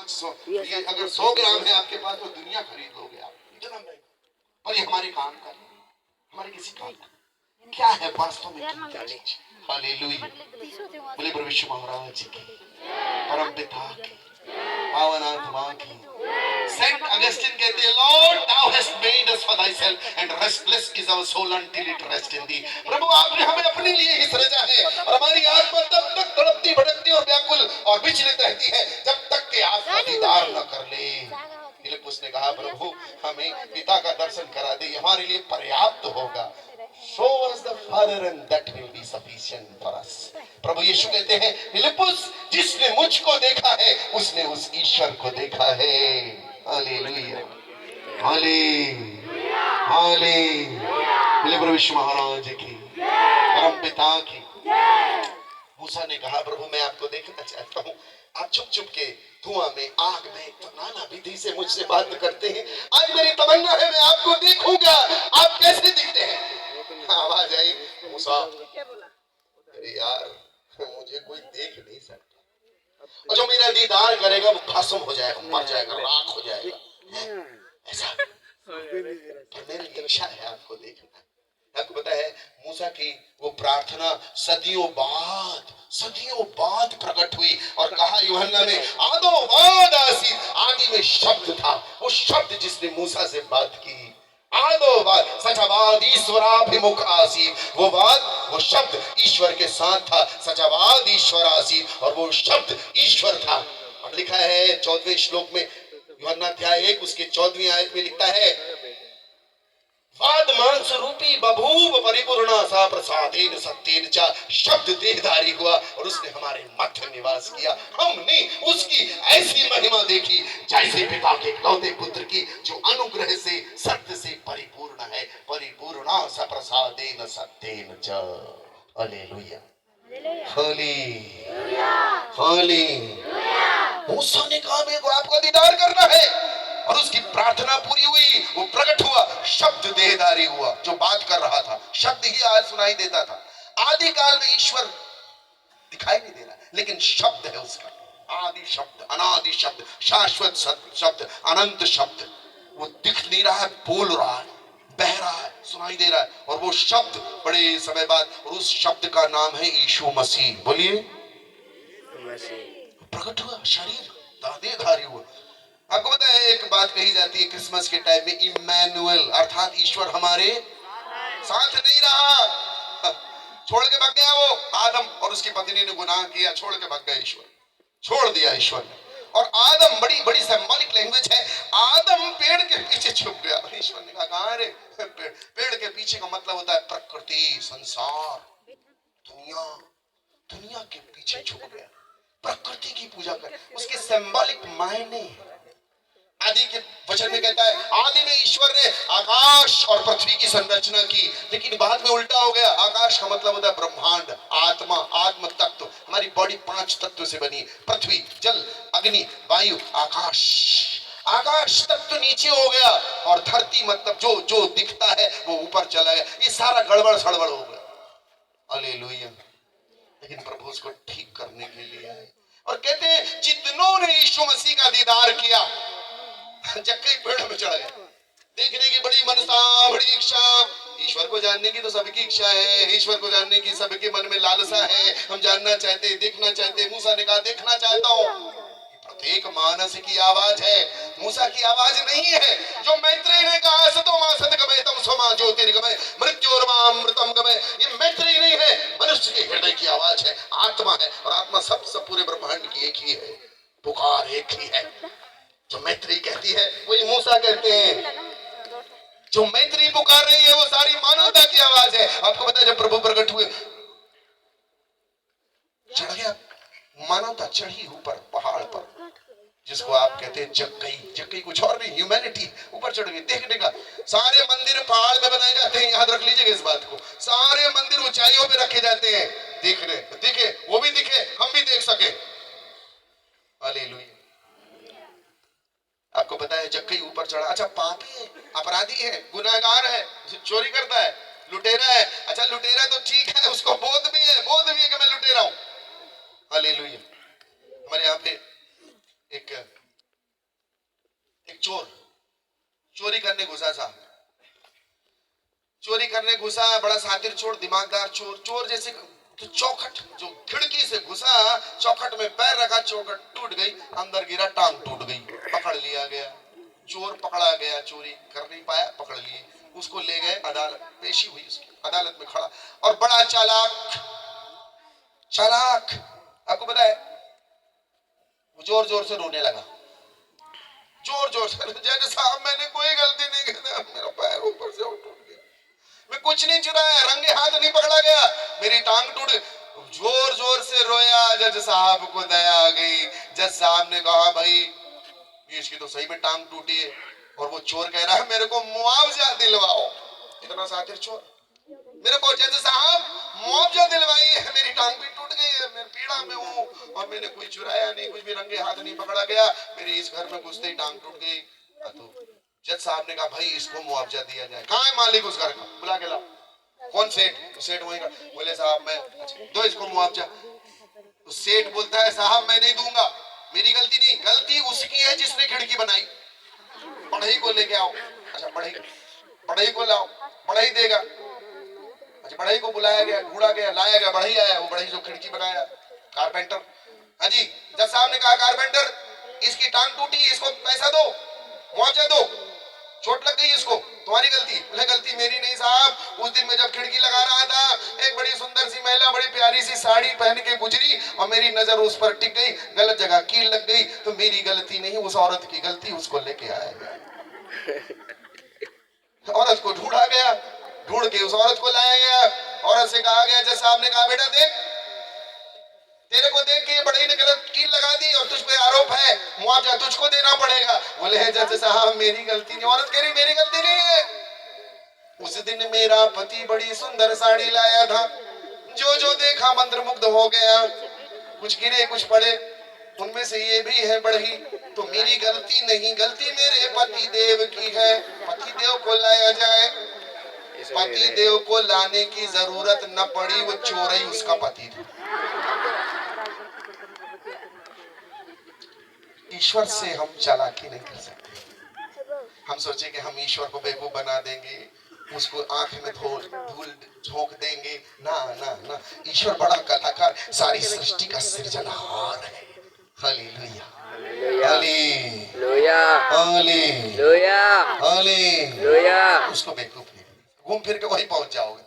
ये अगर 100 ग्राम है आपके पास तो दुनिया खरीद लोगे आप, इतना महंगा। पर ये हमारे काम का नहीं, हमारे किसी काम का क्या है वास्तव में। हालेलुया। बोले प्रभु यीशु महाराज जी की, परम पिता की, पावन आत्मा की। सेंट अगस्टिन कहते हैं, Lord thou hast made us for thyself and restless is our soul until it rest in thee। प्रभु आपने हमें अपने लिए ही सृजा है और हमारी आत्मा तब तक तड़पती भटकती और व्याकुल और विचलित रहती है जब तक कि आपका दीदार न कर ले। फिलिप्पुस ने कहा, प्रभु हमें पिता का दर्शन करा दे, हमारे लिए पर्याप्त होगा। Show us the Father and that will be sufficient for us। प्रभु यीशु कहते हैं, फिलिप्पुस जिसने मुझको देखा है उसने उस ईश्वर को देखा है। Hallelujah, hallelujah, hallelujah. बोले प्रभु यीशु महाराज की, परम पिता की। मूसा ने कहा, प्रभु मैं आपको देखना चाहता हूँ। आप छुप छुप के धुआं में, आग में, तो नाना विधि से मुझसे बात करते हैं। आज मेरी तमन्ना है मैं आपको देखूंगा, आप कैसे दिखते हैं। आवाज आई, मूसा अरे यार मुझे कोई देख नहीं सकता, और जो मेरा दीदार करेगा वो भस्म हो जाएगा, मर जाएगा, राख हो जाएगा। ऐसा पर मेरी इच्छा है आपको देखना। आपको पता है मूसा की वो प्रार्थना सदियों बाद प्रकट हुई और कहा यूहन्ना में, आदो वाद आसी, आदि में शब्द था। वो शब्द जिसने मूसा से बात की, आदो वाद सचावाद ईश्वराभिमुख आसी, वो शब्द ईश्वर के साथ था। सचावाद ईश्वर आसी, और वो शब्द ईश्वर था। अब लिखा है 14वें श्लोक में, यूहन्ना अध्याय 1 उसके 14वीं आयत में लिखता है, वाद मांस रूपी बभूव परिपूर्णा सा प्रसादेन सत्येन च, शब्द देहधारी हुआ और उसने हमारे मध्य निवास किया। हमने उसकी ऐसी महिमा देखी जैसे पिता के इकलौते पुत्र की, जो अनुग्रह से सत्य से परिपूर्ण है। परिपूर्णा सा प्रसादेन सत्येन च। Hallelujah, hallelujah, hallelujah. मूसा ने कहा मेरे को आपका दीदार करना है, और उसकी प्रार्थना पूरी हुई। वो प्रकट हुआ, शब्द देहधारी हुआ, जो बात कर रहा था। शब्द ही आज सुनाई देता था। आदि काल में ईश्वर दिखाई नहीं दे रहा, लेकिन शब्द है उसका। आदि शब्द, अनादि शब्द, शाश्वत शब्द, अनंत शब्द। वो दिख नहीं रहा है, बोल रहा है, बह रहा है, सुनाई दे रहा है। और वो शब्द बड़े समय बाद, और उस शब्द का नाम है यीशु मसीह। बोलिए, प्रकट हुआ, शरीर देहधारी हुआ। आपको पता है एक बात कही जाती है क्रिसमस के टाइम में, इम्मानुएल, अर्थात ईश्वर हमारे साथ नहीं रहा। छोड़ के भाग गया वो आदम, और उसकी पत्नी ने गुनाह किया, छोड़ के भाग गया ईश्वर, छोड़ दिया ईश्वर ने। और आदम, बड़ी सिंबॉलिक लैंग्वेज है, आदम पेड़ के पीछे छुप गया। ईश्वर ने कहा कहां रे? पेड़ के पीछे का मतलब होता है प्रकृति, संसार, दुनिया के पीछे छुप गया, प्रकृति की पूजा कर। उसके सिंबॉलिक मायने आदि के वचन में कहता है, आदि में ईश्वर ने आकाश और पृथ्वी की संरचना की, लेकिन बाद में उल्टा हो गया। आकाश का मतलब होता है ब्रह्मांड, आत्मा, आत्म तत्व। हमारी बॉडी 5 तत्व से बनी, पृथ्वी, जल, अग्नि, वायु, आकाश। आकाश तत्व नीचे हो गया, और धरती मतलब जो दिखता है वो ऊपर चला गया। ये सारा गड़बड़ सड़बड़ हो गया। हालेलुया। लेकिन प्रभु उसको ठीक करने के लिए आए, और कहते हैं जितनों ने यीशु मसीह का दीदार किया, जक्कई पेड़ में चढ़ गया। देखने की बड़ी मनसा, बड़ी इच्छा। ईश्वर को जानने की तो सबकी इच्छा है, ईश्वर को जानने की सबके मन में लालसा है। हम जानना चाहते, देखना चाहते। मूसा ने कहा देखना चाहता हूँ। प्रत्येक मानस की आवाज है, मूसा की आवाज नहीं है। जो मैत्रेयी ने कहा सतो मा सद्गमय तम स्वमा ज्योतिर्गमय मृत्योर्मा अमृतम गमय, ये मैत्रेयी नहीं है, मनुष्य के हृदय की आवाज है, आत्मा है। और आत्मा सब पूरे ब्रह्मांड की एक ही है, पुकार एक ही है। जो मैत्रेयी कहती है वही मूसा कहते हैं। जो मैत्रेयी पुकार रही है वो सारी मानवता की आवाज है। आपको पता है जब प्रभु प्रकट हुए, चढ़ गया, मानवता चढ़ी ऊपर पहाड़ पर, जिसको आप कहते हैं जक्कई कुछ और नहीं, ह्यूमैनिटी ऊपर चढ़ गई देखने का। सारे मंदिर पहाड़ में बनाए जाते हैं, याद रख लीजिएगा इस बात को। सारे मंदिर ऊंचाइयों पे रखे जाते हैं, दिखे, वो भी दिखे, हम भी देख सके। हालेलुया। आपको पता है जक्कई ऊपर चढ़ा, अच्छा पापी है, अपराधी है, गुनाहगार है, चोरी करता है, लुटेरा है। अच्छा लुटेरा तो ठीक है, उसको बोध भी है कि मैं लुटेरा हूं। हालेलुया। हमारे यहाँ पे एक चोर चोरी करने घुसा साहब, चोरी करने घुसा, बड़ा शातिर चोर, दिमागदार चोर। चोर जैसे तो चौखट जो खिड़की से घुसा, चौखट में पैर रखा, चौखट टूट गई, अंदर गिरा, टांग टूट गई, पकड़ लिया गया। चोर पकड़ा गया, चोरी कर नहीं पाया, पकड़ लिए, उसको ले गए अदालत, पेशी हुई उसकी, अदालत में खड़ा। और बड़ा चालाक चालाक आपको पता है, वो जोर जोर से रोने लगा, जोर जोर से, जज साहब मैंने कोई गलती नहीं की, मेरा पैर ऊपर से टूट गया, मैं कुछ नहीं चुराया, रंगे हाथ नहीं पकड़ा गया, मेरी टांग टूट गई। जोर जोर से रोया, जज साहब को दया आ गई। जज साहब ने कहा भाई इसकी तो सही में टांग टूटी है, और वो चोर कह रहा है मेरे को मुआवजा दिलवाओ। इतना शातिर चोर, मेरे को जज साहब मुआवजा दिलवाइए, मेरी टांग भी टूट गई है, मैं पीड़ा में हूँ, और मैंने कुछ चुराया नहीं, कुछ भी रंगे हाथ नहीं पकड़ा गया, मेरे इस घर में घुसते ही टांग टूट गई। तो जज साहब ने कहा भाई इसको मुआवजा दिया जाए। कहाँ है मालिक उस घर का, बुला के लाओ। कौन सेठ? तो सेठ वही का। बोले साहब मैं, दो इसको मुआवजा। तो सेठ बोलता है साहब मैं नहीं दूंगा, मेरी गलती नहीं, गलती उसकी है जिसने खिड़की बनाई, बढ़ई को लेके आओ। अच्छा बढ़ई को लाओ, बढ़ई देगा। अच्छा बढ़ई को बुलाया गया, ढूंढा गया, लाया गया, बढ़ई आया, वो बढ़ई जो खिड़की बनाया, कारपेंटर। हाँ जी, जज साहब ने कहा कारपेंटर इसकी टांग टूटी, इसको पैसा दो, मुआवजा दो, चोट लग गई इसको, तुम्हारी गलती। बोले गलती मेरी नहीं साहब, उस दिन मैं जब खिड़की लगा रहा था, एक बड़ी सुंदर सी महिला बड़ी प्यारी सी साड़ी पहन के गुजरी, और मेरी नजर उस पर टिक गई, गलत जगह कील लग गई, तो मेरी गलती नहीं, उस औरत की गलती, उसको लेके आया गया। औरत को ढूंढा गया, ढूंढ के उस औरत को लाया गया। औरत से कहा गया, जज साहब ने कहा बेटा देख, तेरे को देख के बड़े ने गलत कील लगा दी, और तुझ पे आरोप है, मुआवजा तुझको देना पड़ेगा। बोले जज साहब मेरी गलती नहीं। औरत कह रही मेरी गलती नहीं है, उस दिन मेरा पति बड़ी सुंदर साड़ी लाया था, जो जो देखा मंत्रमुग्ध हो गया, कुछ गिरे कुछ पड़े, उनमें से ये भी है बढ़ी, तो मेरी गलती नहीं, गलती मेरे पति देव की है। पति देव को लाया जाए, पति देव को लाने की जरूरत न पड़ी, वो चोर ही उसका पति था। ईश्वर से हम चालाकी नहीं कर सकते। हम सोचे कि हम ईश्वर को बेवकूफ बना देंगे, उसको आंख में धूल झोंक देंगे, ना ना ना, ईश्वर बड़ा कलाकार, सारी सृष्टि का सृजनहार है। Hallelujah hallelujah hallelujah hallelujah. उसको बेवकूफ नहीं, घूम फिर के वही पहुंच जाओगे।